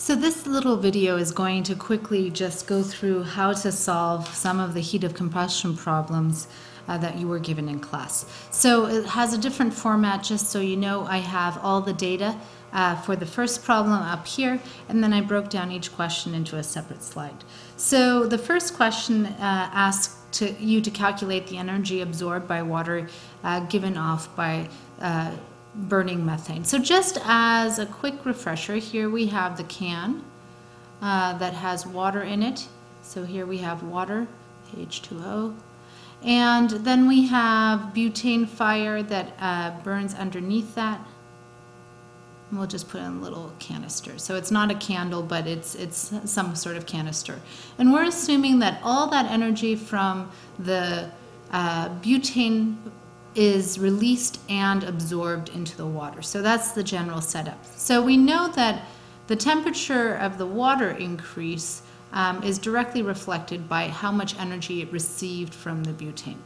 So this little video is going to quickly just go through how to solve some of the heat of combustion problems that you were given in class. So it has a different format, just so you know. I have all the data for the first problem up here, and then I broke down each question into a separate slide. So the first question asks you to calculate the energy absorbed by water given off by burning methane. So just as a quick refresher, here we have the can that has water in it. So here we have water, H2O. And then we have butane fire that burns underneath that. And we'll just put in a little canister. So it's not a candle, but it's some sort of canister. And we're assuming that all that energy from the butane is released and absorbed into the water. So that's the general setup. So we know that the temperature of the water increase is directly reflected by how much energy it received from the butane.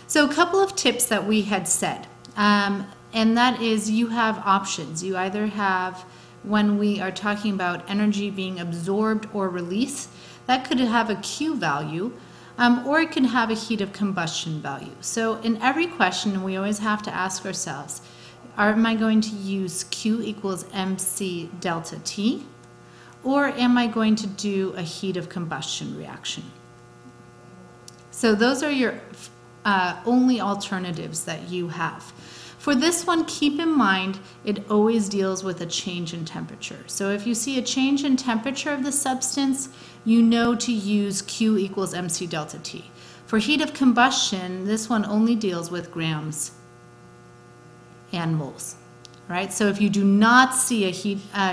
So a couple of tips that we had said, and that is you have options. You either have, when we are talking about energy being absorbed or released, that could have a Q value, or it can have a heat of combustion value. So in every question, we always have to ask ourselves, am I going to use Q equals MC delta T, or am I going to do a heat of combustion reaction? So those are your only alternatives that you have. For this one, keep in mind, it always deals with a change in temperature. So if you see a change in temperature of the substance, you know to use Q equals MC delta T. For heat of combustion, this one only deals with grams and moles, right? So if you do not see a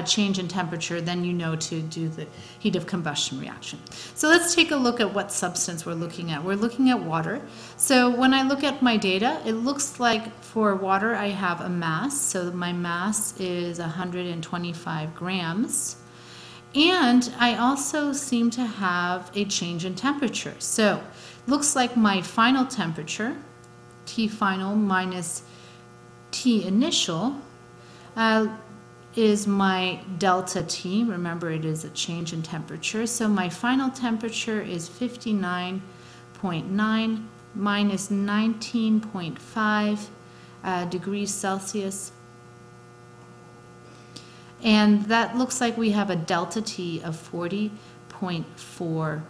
change in temperature, then you know to do the heat of combustion reaction. So let's take a look at what substance we're looking at. We're looking at water. So when I look at my data, it looks like for water I have a mass. So my mass is 125 grams. And I also seem to have a change in temperature. So looks like my final temperature, T final minus T initial, is my delta T. Remember, it is a change in temperature. So my final temperature is 59.9 minus 19.5 degrees Celsius. And that looks like we have a delta T of 40.4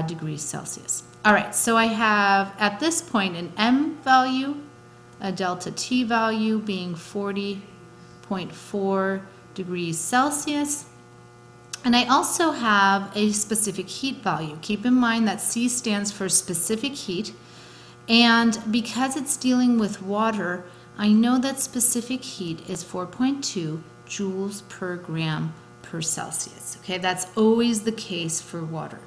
degrees Celsius. All right, so I have at this point an M value, a delta T value being 40.4 degrees Celsius. And I also have a specific heat value. Keep in mind that C stands for specific heat. And because it's dealing with water, I know that specific heat is 4.2 joules per gram per Celsius. Okay, that's always the case for water.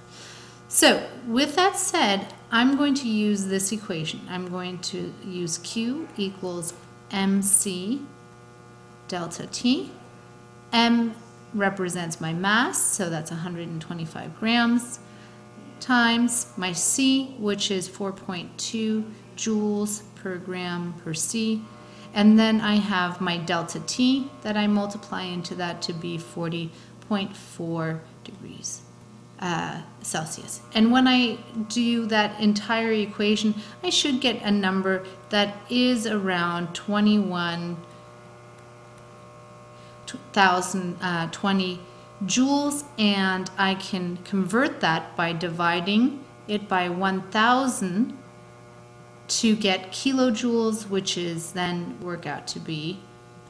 So with that said, I'm going to use this equation. I'm going to use Q equals MC delta T. M represents my mass, so that's 125 grams, times my C, which is 4.2 joules per gram per C. And then I have my delta T that I multiply into that to be 40.4 degrees Celsius. And when I do that entire equation, I should get a number that is around 21,020 joules, and I can convert that by dividing it by 1,000 to get kilojoules, which is then work out to be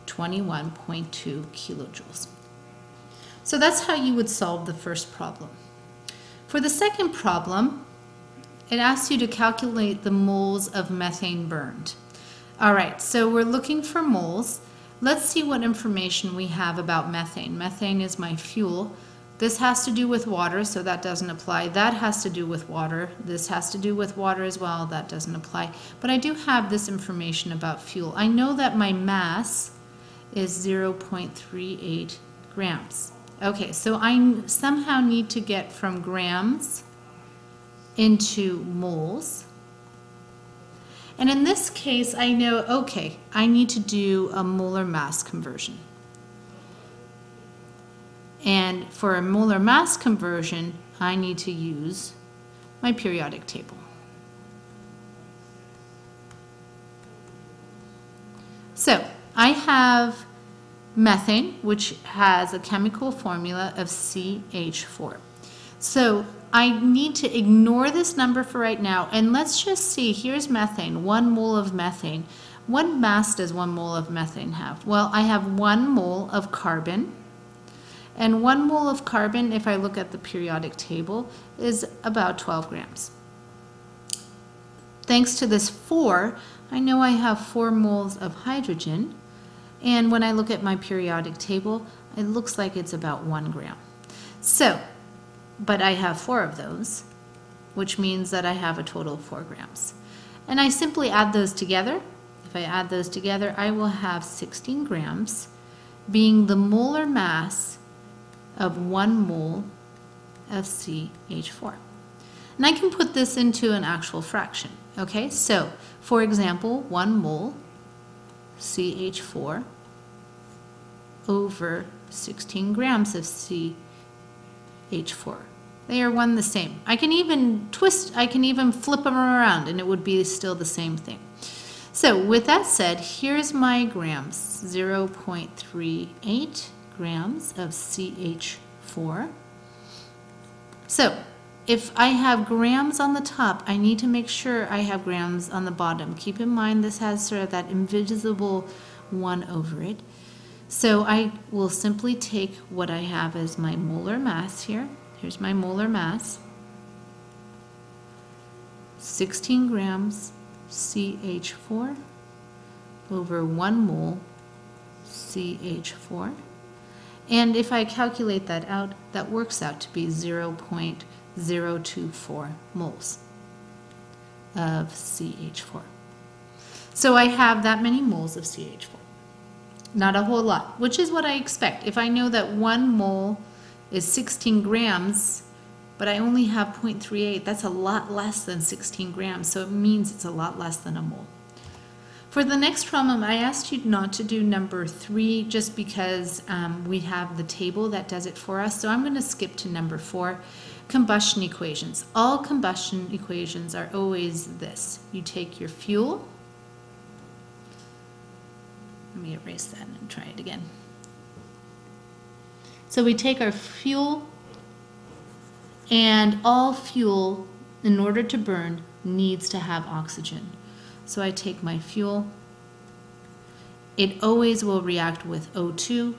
21.2 kilojoules. So that's how you would solve the first problem. For the second problem, it asks you to calculate the moles of methane burned. All right, so we're looking for moles. Let's see what information we have about methane. Methane is my fuel. This has to do with water, so that doesn't apply. That has to do with water. This has to do with water as well. That doesn't apply. But I do have this information about fuel. I know that my mass is 0.38 grams. Okay, so I somehow need to get from grams into moles. And in this case, I know, okay, I need to do a molar mass conversion. And for a molar mass conversion, I need to use my periodic table. So I have methane, which has a chemical formula of CH4. So I need to ignore this number for right now, and let's just see, here's methane, 1 mole of methane. What mass does 1 mole of methane have? Well, I have 1 mole of carbon, and 1 mole of carbon, if I look at the periodic table, is about 12 grams. Thanks to this 4, I know I have 4 moles of hydrogen, and when I look at my periodic table, it looks like it's about 1 gram. So, but I have 4 of those, which means that I have a total of 4 grams. And I simply add those together. If I add those together, I will have 16 grams, being the molar mass of 1 mole of CH4. And I can put this into an actual fraction. Okay, so for example, 1 mole CH4 over 16 grams of CH4. They are one the same. I can even flip them around and it would be still the same thing. So with that said, here's my grams, 0.38 grams of CH4. So if I have grams on the top, I need to make sure I have grams on the bottom. Keep in mind this has sort of that invisible 1 over it. So I will simply take what I have as my molar mass here. Here's my molar mass. 16 grams CH4 over 1 mole CH4. And if I calculate that out, that works out to be 0.024 moles of CH4. So I have that many moles of CH4. Not a whole lot, which is what I expect. If I know that 1 mole is 16 grams, but I only have 0.38, that's a lot less than 16 grams, so it means it's a lot less than a mole. For the next problem, I asked you not to do number 3 just because we have the table that does it for us, so I'm going to skip to number 4, combustion equations. All combustion equations are always this. You take your fuel. Let me erase that and try it again. So we take our fuel, and all fuel, in order to burn, needs to have oxygen. So I take my fuel. It always will react with O2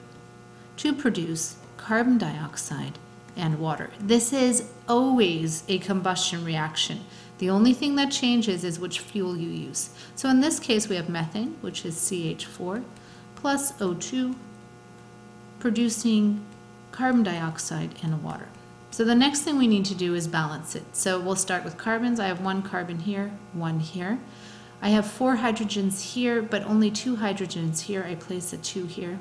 to produce carbon dioxide and water. This is always a combustion reaction. The only thing that changes is which fuel you use. So in this case, we have methane, which is CH4, plus O2, producing carbon dioxide and water. So the next thing we need to do is balance it. So we'll start with carbons. I have 1 carbon here, 1 here. I have 4 hydrogens here, but only 2 hydrogens here. I place a 2 here.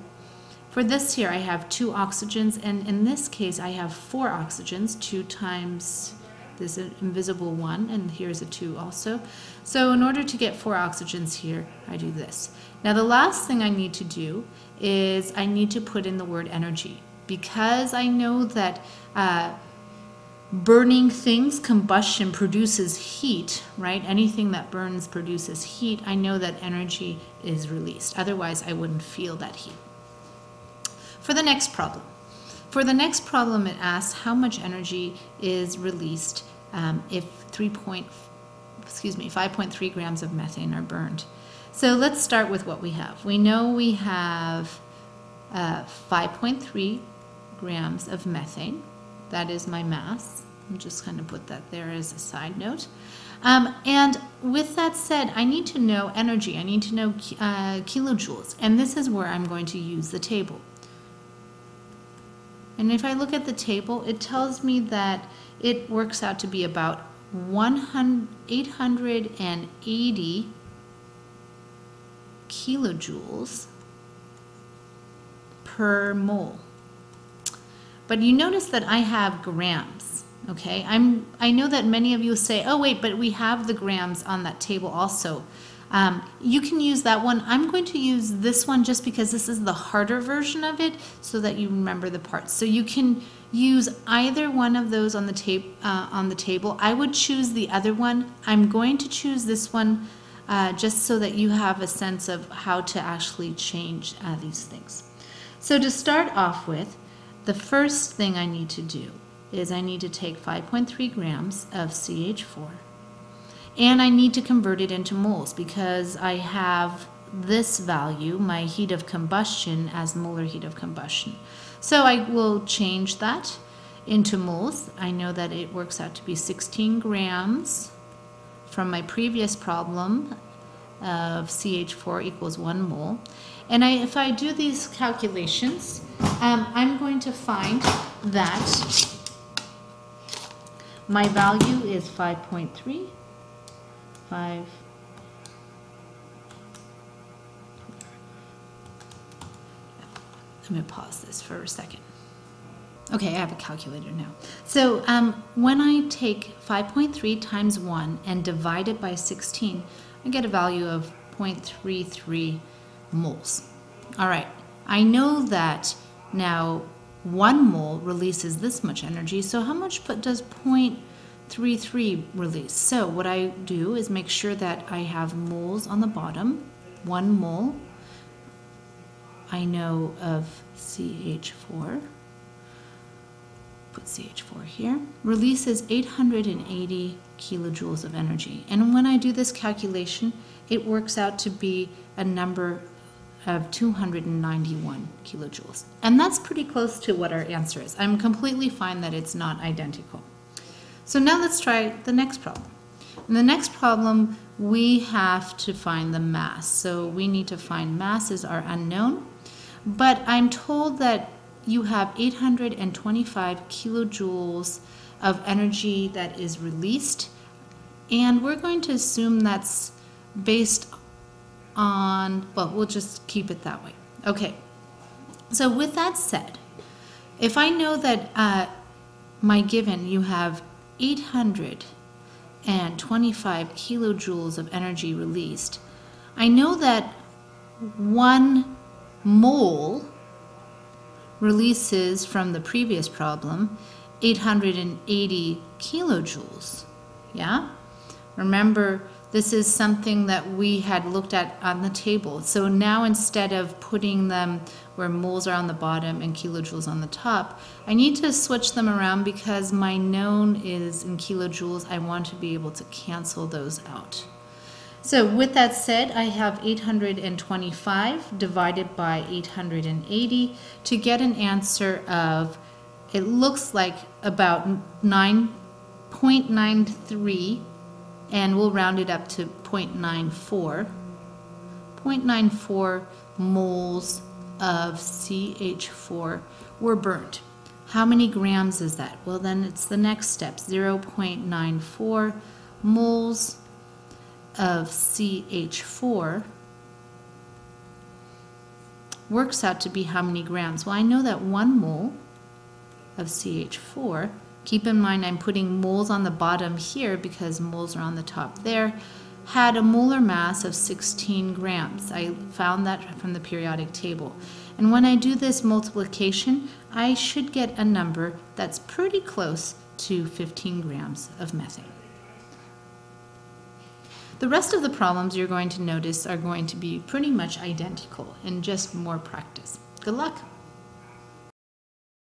For this here, I have 2 oxygens, and in this case, I have 4 oxygens, 2 times this invisible 1, and here's a 2 also. So in order to get 4 oxygens here, I do this. Now the last thing I need to do is I need to put in the word energy. Because I know that burning things, combustion produces heat, right? Anything that burns produces heat. I know that energy is released. Otherwise, I wouldn't feel that heat. For the next problem. For the next problem, it asks how much energy is released if 5.3 grams of methane are burned. So let's start with what we have. We know we have 5.3 grams of methane. That is my mass. I'm just going to put that there as a side note. And with that said, I need to know energy. I need to know kilojoules. And this is where I'm going to use the table. And if I look at the table, it tells me that it works out to be about 880 kilojoules per mole. But you notice that I have grams, okay? I know that many of you say, oh wait, but we have the grams on that table also. You can use that one. I'm going to use this one just because this is the harder version of it so that you remember the parts. So you can use either one of those on the table. I would choose the other one. I'm going to choose this one just so that you have a sense of how to actually change these things. So to start off with, the first thing I need to do is I need to take 5.3 grams of CH4 and I need to convert it into moles because I have this value, my heat of combustion, as molar heat of combustion. So I will change that into moles. I know that it works out to be 16 grams from my previous problem of CH4 equals 1 mole. And if I do these calculations, I'm going to find that my value is 5.3. Let me pause this for a second. Okay, I have a calculator now. So when I take 5.3 times 1 and divide it by 16, I get a value of 0.33 moles. All right, I know that now 1 mole releases this much energy, so how much does 0.33 release? So what I do is make sure that I have moles on the bottom. 1 mole I know of CH4, put CH4 here, releases 880 kilojoules of energy. And when I do this calculation, it works out to be a number of 291 kilojoules. And that's pretty close to what our answer is. I'm completely fine that it's not identical. So now let's try the next problem. In the next problem, we have to find the mass. So we need to find mass is our unknown. But I'm told that you have 825 kilojoules of energy that is released. And we're going to assume that's based on, well, we'll just keep it that way. Okay, so with that said, if I know that my given, you have 825 kilojoules of energy released, I know that 1 mole releases from the previous problem 880 kilojoules. Yeah? Remember, this is something that we had looked at on the table. So now instead of putting them where moles are on the bottom and kilojoules on the top, I need to switch them around because my known is in kilojoules. I want to be able to cancel those out. So with that said, I have 825 divided by 880 to get an answer of, it looks like about 9.93, and we'll round it up to 0.94. 0.94 moles of CH4 were burned. How many grams is that? Well, then it's the next step, 0.94 moles of CH4 works out to be how many grams? Well, I know that 1 mole of CH4, keep in mind I'm putting moles on the bottom here because moles are on the top there, had a molar mass of 16 grams. I found that from the periodic table. And when I do this multiplication, I should get a number that's pretty close to 15 grams of methane. The rest of the problems you're going to notice are going to be pretty much identical and just more practice. Good luck!